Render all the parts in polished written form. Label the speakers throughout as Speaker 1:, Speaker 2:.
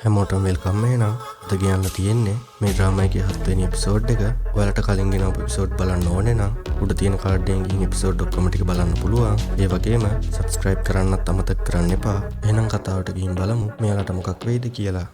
Speaker 1: හැමෝටම වෙල්කම් එහෙනම් අද කියන්න තියෙන්නේ මේ ඩ්‍රාමා එකේ 7 වෙනි එපිසෝඩ් එක. ඔයාලට කලින් ගෙනාපු එපිසෝඩ් බලන්න ඕනේ නම් උඩ තියෙන කාඩ් එකෙන් ගිහින් එපිසෝඩ් ඔක්කොම ටික බලන්න පුළුවන්. ඒ වගේම subscribe කරන්නත් අමතක කරන්න එපා. එහෙනම් කතාවට ගිහින් බලමු මෙයාලට මොකක් වෙයිද කියලා.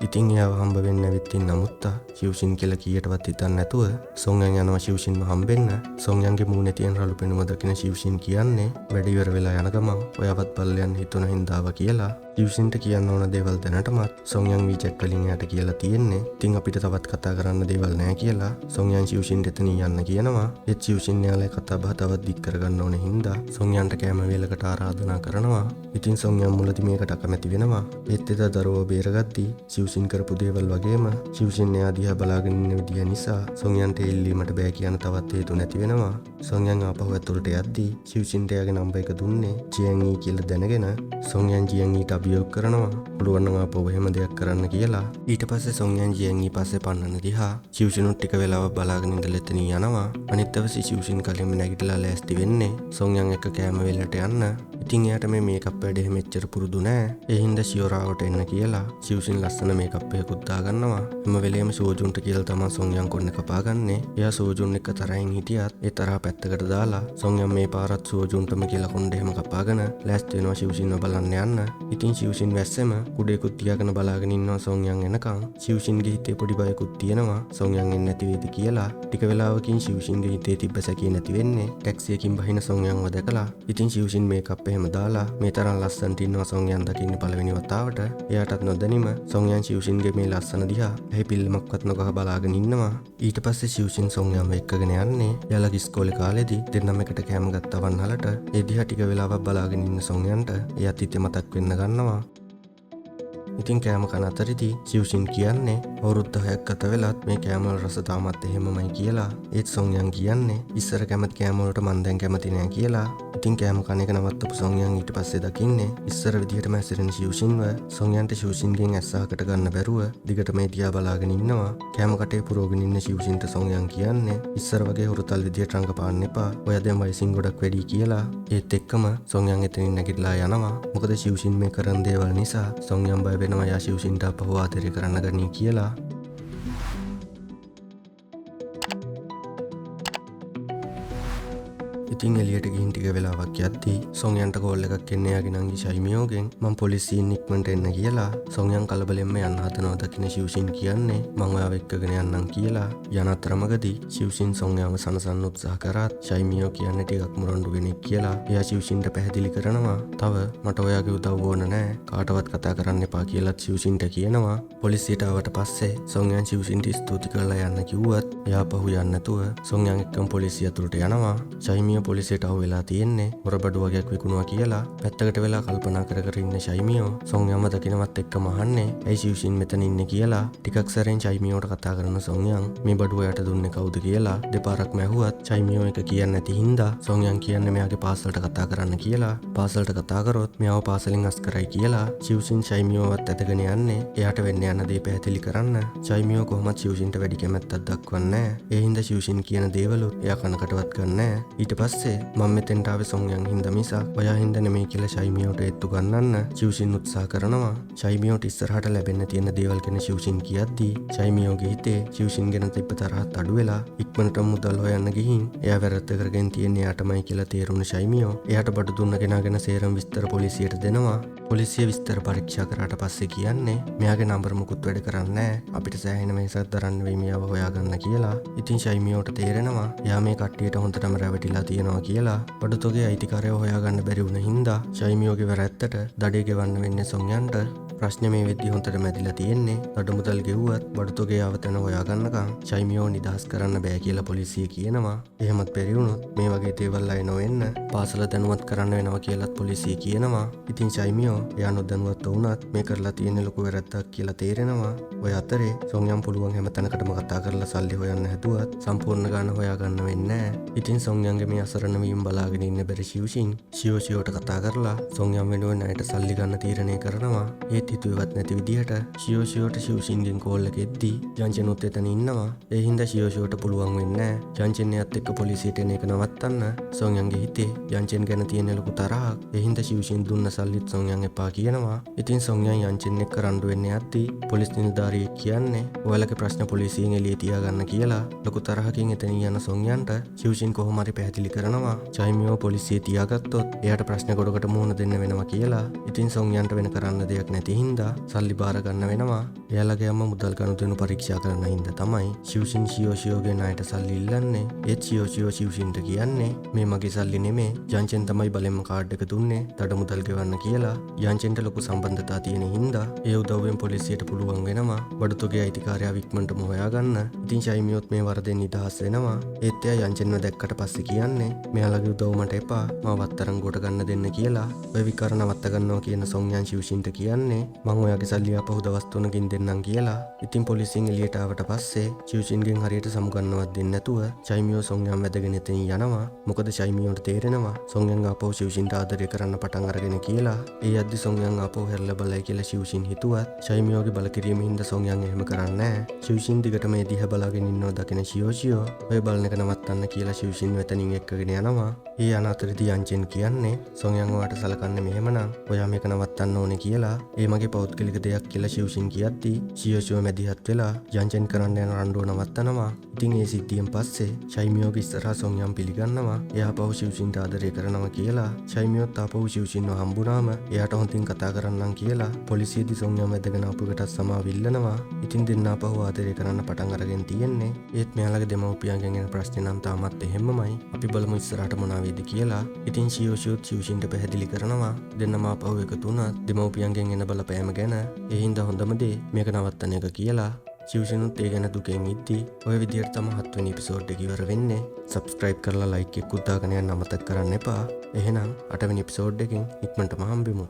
Speaker 1: ඉතින් එයාව හම්බ වෙන්න ඇවිත් ඉන්න අමුත්තා ශිව්ෂින් කියලා කීයටවත් හිතන්නේ නැතුව සොන්යන් යනවා ශිව්ෂින්ව හම්බෙන්න. සොන්යන්ගේ මූණේ තියෙන රළු පෙනුම දකින ශිව්ෂින් කියන්නේ වැඩි ඉවර වෙලා යන ගමන් ඔයාවත් බලයන් හිතුන හින්දාව කියලා. ශිව්ෂින්ට කියන්න ඕන දේවල් දැනටමත් සොන්යන් WeChat වලින් එයාට කියලා තියෙන්නේ. ඉතින් අපිට තවත් කතා කරන්න දේවල් නැහැ කියලා සොන්යන් ශිව්ෂින්ට එතනින් යන්න කියනවා. ඒත් ශිව්ෂින් එයාලේ කතා බහ තවත් දික් කරගන්න ඕනේ හින්දා සොන්යන්ට කැම වේලකට ආරාධනා කරනවා. ඉතින් සොන්යන් මුලදී මේකට අකමැති වෙනවා. ඒත් එදා දරුවෝ බේරගද්දී ශිව්ෂින් කරපු දේවල් වගේම ශිව්ෂින් එයා දිහා බලාගෙන ඉන්න විදිය නිසා සොන්යන්ට එල්ලීමට බෑ කියන තවත් හේතු නැති වෙනවා. සොන්යන් ආපහු ඇතුළට යද්දී ශිව්ෂින්ට එයාගේ නම්බර් එක දුන්නේ ජියන්ඊ කියලා දැනගෙන සොන්යන් ජියන්ඊට අභියෝග කරනවා පුළුවන් නම් ආපහු එහෙම දෙයක් කරන්න කියලා. ඊට පස්සේ සොන්යන් ජියන්ඊ පස්සේ පන්නන දිහා ශිව්ෂිනුත් ටික වෙලාවක් බලාගෙන ඉඳලා එතනින් යනවා. අනිත් දවසේ ශිව්ෂින් කලින්ම නැගිටලා ලෑස්ති වෙන්නේ සොන්යන් එක්ක කෑම වෙලට යන්න. ඉතින් එයාට මේ මේකප් වැඩ එහෙම එච්චර පුරුදු නෑ. ඒ හින්දා ශියෝරාවට එන්න කියලා ශිව්ෂින් ලස්සන මේකප් එකකුත් දාගන්නවා. හැම වෙලේම සෝජුන්ට කියලා තමයි සොන්යන් කොන්න කපාගන්නේ. එයා සෝජුන් එක්ක තරහින් හිටියත් ඒ තරහ පැත්තකට දාලා සොන්යන් මේ පාරත් සෝජුන්ටම කියලා කොණ්ඩ එහෙම කපාගෙන ලෑස්ති වෙනවා ශිව්ෂින්ව බලන්න යන්න. ඉතින් ශිව්ෂින් වැස්සෙම කුඩේකුත් තියාගෙන බලාගෙන ඉන්නවා සොන්යන් එනකන්. ශිව්ෂින්ගේ හිතේ පොඩි බයකුත් තියෙනවා සොන්යන් එන්නේ නැති වේද කියලා. ටික වෙලාවකින් ශිව්ෂින්ගේ හිතේ තිබ්බ සැකේ නැති වෙන්නේ ටැක්සි එකකින් බහින සොන්යන්ව දැකලා. ඉතින් ශිව්ෂින් මේකප් එහෙම දාලා මේ තරම් ලස්සනට ඉන්නවා සොන්යන් දකින්න පළවෙනි වතාවට. එයාටත් නොදැනීම සොන්යන් ශිව්ෂින්ගේ මේ ලස්සන දිහා ඇහි පිල්ලමක්වත් නොගහ බලාගෙන ඉන්නවා. ඊට පස්සේ ශිව්ෂින් සොන්යන්ව එක්කගෙන යන්නේ යාළගේ ඉස්කෝලේ කාලේදී දෙන්නම එකට කෑම ගත්තා වන්හලට. ඒ දිහා ටික වෙලාවක් බලාගෙන ඉන්න සොන්යන්ට එයාත් හිතේ මතක් වෙන්න ගන්නවා. ඉතින් කෑම කන අතරදී ශිව්ෂින් කියන්නේ අවුරුදු 6ක් ගත වෙලත් මේ කෑම වල රස තාමත් එහෙමමයි කියලා. ඒත් සොන්යන් කියන්නේ ඉස්සර කැමති කෑම වලට මන් දැන් කැමති නෑ කියලා. ඉතින් කෑම කන එක නවත්තපු සොන්යන් ඊට පස්සේ දකින්නේ ඉස්සර විදිහටම ඇසිරෙන ශිව්ෂින්ව. සොන්යන්ට ශිව්ෂින්ගෙන් ඇස්සහකට ගන්න බැරුව දිගට මේ දිහා බලාගෙන ඉන්නවා. කෑම කටේ පුරවගෙන ඉන්න ශිව්ෂින්ට සොන්යන් කියන්නේ ඉස්සර වගේ හුරුතල් විදිහට රඟපාන්න එපා. ඔයා දැන් වයසින් ගොඩක් වැඩි කියලා. ඒත් එක්කම සොන්යන් එතනින් නැගිටලා යනවා. මොකද ශිව්ෂින් මේ කරන දේවල් නිසා සොන්යන් බය වෙනවා යා ශිව්ෂින්ට අපහු ආදරය කරන්න ගනී කියලා. ඉතින් එළියට ගිහින් ටික වෙලාවක් යද්දී සොන්යන්ට කෝල් එකක් එන්නේ යාගේ නංගි ෂයිමියෝගෙන් මම පොලිසියෙන් ඉක්මනට එන්න කියලා. සොන්යන් කලබලෙන්ම යන්න හදනවා දකින්න ශිව්ෂින් කියන්නේ මම ඔයාව එක්කගෙන යන්නම් කියලා. යන අතරමඟදී ශිව්ෂින් සොන්යන්ව සනසන්න උත්සාහ කරාත් ෂයිමියෝ කියන්නේ ටිකක් මුරණ්ඩු කෙනෙක් කියලා. එයා ශිව්ෂින්ට පැහැදිලි කරනවා තව මට ඔයාගේ උදව් ඕන නෑ කාටවත් කතා කරන්න එපා කියලාත් ශිව්ෂින්ට කියනවා. පොලිසියට ආවට පස්සේ සොන්යන් ශිව්ෂින්ට ස්තුති කරලා යන්න කිව්වත් එයා පහු යන්නේ නැතුව සොන්යන් එක්කම පොලිසිය ඇතුළට යනවා. ෂයිමියෝ පොලිසියට අහු වෙලා තියෙන්නේ හොරබඩු වගේක් විකුණුවා කියලා. පැත්තකට වෙලා කල්පනා කර කර ඉන්න ෂයිමියෝ සොන්යන්ව දකින්නවත් එක්කම අහන්නේ ඇයි ශිව්ෂින් මෙතන ඉන්නේ කියලා. ටිකක් සැරෙන් ෂයිමියෝට කතා කරන සොන්යන් මේ බඩුව යට දුන්නේ කවුද කියලා දෙපාරක්ම ඇහුවත් ෂයිමියෝ එක කියන්නේ නැති හින්දා සොන්යන් කියන්නේ මෙයාගේ පාසලට කතා කරන්න කියලා. පාසලට කතා කරොත් මෙයාව පාසලෙන් අස් කරයි කියලා. ශිව්ෂින් ෂයිමියෝවත් ඇදගෙන යන්නේ එයාට වෙන්න යන දේ පැහැදිලි කරන්න. ෂයිමියෝ කොහොමත් ශිව්ෂින්ට වැඩි කැමැත්තක් දක්වන්නේ නැහැ. ඒ හින්දා ශිව්ෂින් කියන දේවලුත් එයා කනකටවත් ගන්නෑ නැහැ. ඊට පස්සේ මම මෙතෙන්ට ආවේ සොන්යන් හින්දා මිසක් ඔයා හින්දා නෙමෙයි කියලා ෂයිමියෝට ඒත්තු ගන්නන්න ශිව්ෂින් උත්සාහ කරනවා. ෂයිමියෝට ඉස්සරහට ලැබෙන්න තියෙන දේවල් ගැන ශිව්ෂින් කියද්දී ෂයිමියෝගේ හිතේ ශිව්ෂින් ගැන තිබ්බ තරහත් අඩු වෙලා ඉක්මනට මුදල් හොයන්න ගිහින් එයා වැරද්ද කරගෙන තියෙන්නේ එයාටමයි කියලා තේරුණ ෂයිමියෝ එයාට බඩු දුන්න කෙනාගෙන සේරම විස්තර පොලිසියට දෙනවා. පොලිසිය විස්තර පරීක්ෂා කරාට පස්සේ කියන්නේ මෙයාගේ නම්බර මුකුත් වැඩ කරන්නේ නැහැ. අපිට සෑහෙන මේසක් දරන්න වෙයි මෙයාව හොයාගන්න කියලා. ඉතින් ෂයිමියෝට තේරෙනවා එයා මේ කට්ටියට හොඳටම රැවටිලා තියෙනවා කියලා. බඩු තොගේ අයිතිකාරයව හොයාගන්න බැරි වුණ හින්දා ෂයිමියෝගේ වැරැත්තට දඩේ ගෙවන්න වෙන්නේ සොන්යන්ට. ප්‍රශ්නේ මේ වෙද්දි හොඳට මැදිලා තියෙන්නේ. බඩු මුදල් ගෙව්වත් බඩු තොගේ ආවතන හොයාගන්නකම් ෂයිමියෝ නිදහස් කරන්න බෑ කියලා පොලිසිය කියනවා. එහෙමත් බැරි වුණොත් මේ වගේ දේවල් අය නොවෙන්න පාසල දැනුවත් කරන්න වෙනවා කියලාත් පොලිසිය කියනවා. ඉතින් ෂයිමියෝ එයා නොදැනුවත් වුණත් මේ කරලා තියෙන ලොකු වැරද්දක් කියලා තේරෙනවා. ඔය අතරේ සොන්යන් පුළුවන් හැම තැනකටම කතා කරලා සල්ලි හොයන්න හැදුවත් සම්පූර්ණ ගාන හොයාගන්න වෙන්නේ නැහැ. ඉතින් සොන්යන්ගේ මේ අසරණ අසරණ වීම බලාගෙන ඉන්න බැරි ශිව්ෂින් ෂියෝෂියෝට කතා කරලා සොන්යම් වෙනුවෙන් ණයට සල්ලි ගන්න තීරණය කරනවා. ඒත් හිතුවේවත් නැති විදිහට ෂියෝෂියෝට ශිව්ෂින්ගෙන් කෝල් එක එද්දී යන්චෙනුත් එතන ඉන්නවා. ඒ හින්දා ෂියෝෂියෝට පුළුවන් වෙන්නේ නැහැ යන්චෙන් එයත් එක්ක පොලිසියට එන එක නවත්තන්න. සොන්යන්ගේ හිතේ යන්චෙන් ගැන තියෙන ලොකු තරහක්. ඒ හින්දා ශිව්ෂින් දුන්න සල්ලිත් සොන්යන් එපා කියනවා. ඉතින් සොන්යන් යන්චෙන් එක්ක රණ්ඩු වෙන්න යද්දී පොලිස් නිලධාරියෙක් කියන්නේ ඔයාලගේ ප්‍රශ්න පොලිසියෙන් එළිය තියාගන්න කියලා. ලොකු තරහකින් එතනින් යන සොන්යන්ට ශිව්ෂින් කොහොම හරි පැහැදිලි කරනවා චයිමියෝ පොලිසියේ තියාගත්තොත් එයාට ප්‍රශ්න ගොඩකට මුහුණ දෙන්න වෙනවා කියලා. ඉතින් සොන්යන්ට වෙන කරන්න දෙයක් නැති හින්දා සල්ලි බාර ගන්න වෙනවා. එයාලගේ අම්මා මුදල් ගනුදෙනු පරීක්ෂා කරන හින්දා තමයි ශිව්ෂින් ෂියෝෂියෝගේ ණයට සල්ලි ඉල්ලන්නේ. ඒත් ෂියෝෂියෝ ශිව්ෂින්ට කියන්නේ මේ මගේ සල්ලි නෙමේ යන්චෙන් තමයි බලෙන්ම කාඩ් එක දුන්නේ දඩ මුදල් ගෙවන්න කියලා. යන්චෙන්ට ලොකු සම්බන්ධතා තියෙන හින්දා ඒ උදව්වෙන් පොලිසියට පුළුවන් වෙනවා බඩුතොගේ අයිතිකාරයා වික්මන්ටම හොයාගන්න. ඉතින් ෂයිමියොත් මේ වරදෙන් නිදහස් වෙනවා. ඒත් එයා යන්චෙන්ව දැක්කට පස්සේ කියන්නේ මෙයාලගේ උදව් මට එපා මාව අත්තරන් ගොඩ ගන්න දෙන්න කියලා. ඔය විකාර නවත්ත ගන්නවා කියන සොන්යන් ශිව්ෂින්ට කියන්නේ මං ඔයාගේ සල්ලි ආපහු දවස් 3කින් දෙන්නම් කියලා. ඉතින් පොලිසියෙන් එළියට ආවට පස්සේ ශිව්ෂින්ගෙන් හරියට සමුගන්නවත් දෙන්නේ නැතුව ෂයිමියෝ සොන්යන් වැදගෙන එතනින් යනවා. මොකද ෂයිමියෝට තේරෙනවා සොන්යන් ආපහු ශිව්ෂින්ට ආදරය කරන්න පටන් අරගෙන කියලා. ඒ යද්දි සොන්යන් ආපහු හැරලා බලයි කියලා ශිව්ෂින් හිතුවත් ෂයිමියෝගේ බලකිරීම හින්දා සොන්යන් එහෙම කරන්නේ නැහැ. ශිව්ෂින් දිගටම ඒ දිහා බලාගෙන ඉන්නවා දකින ෂියෝෂියෝ ඔය බලන එක නවත්තන්න කියලා ශිව්ෂින් වෙතනින් එක්කගෙන යනවා. ඒ යන අතරදී යන්චෙන් කියන්නේ සොන්යන් ඔයාට සලකන්නේ මෙහෙමනම් ඔයා මේක නවත්තන්න ඕනේ කියලා. ඒ මගේ පෞද්ගලික දෙයක් කියලා ශිව්ෂින් කියද්දී ෂියෝෂියෝ මැදිහත් වෙලා යන්චෙන් කරන්න යන රණ්ඩුව නවත්තනවා. ඉතින් ඒ සිද්ධියෙන් පස්සේ ෂයිමියෝගේ ඉස්සරහා සොන්යන් පිළිගන්නවා එයා ආපහු ශිව්ෂින්ට ආදරය කරනවා කියලා. ෂයිමියෝත් ආපහු ශිව්ෂින්ව හම්බුනාම එයාට හොඳින් කතා කරන්නම් කියලා පොලිසියේදී සොන්යන් වැදගෙන ආපු එකටත් සමාව ඉල්ලනවා. ඉතින් දෙන්න ආපහු ආදරය කරන්න පටන් අරගෙන තියෙන්නේ. ඒත් මෙයාලගේ දෙමව්පියන්ගෙන් එන ප්‍රශ්නේ නම් තාමත් එහෙමමයි. අපි බලමු ඉස්සරහට මොනවා වෙයිද කියලා. ඉතින් ෂියෝෂියෝත් ශිව්ෂින්ට පැහැදිලි කරනවා දෙන්නම ආපහු එකතු වුණත් දෙමව්පියන්ගෙන් එන බලපෑම ගැන. ඒ හින්දා හොඳම දේ මේක නවත්තන එක කියලා. ශිව්ෂිනුත් ඒ ගැන දුකෙන් ඉද්දී ඔය විදියට තමයි 7 වෙනි එපිසෝඩ් එක ඉවර වෙන්නේ. සබ්ස්ක්‍රයිබ් කරලා ලයික් එකක් දාගෙන යන්න අමතක කරන්න එපා. එහෙනම් 8 වෙනි එපිසෝඩ් එකෙන් ඉක්මනටම හම්බෙමු.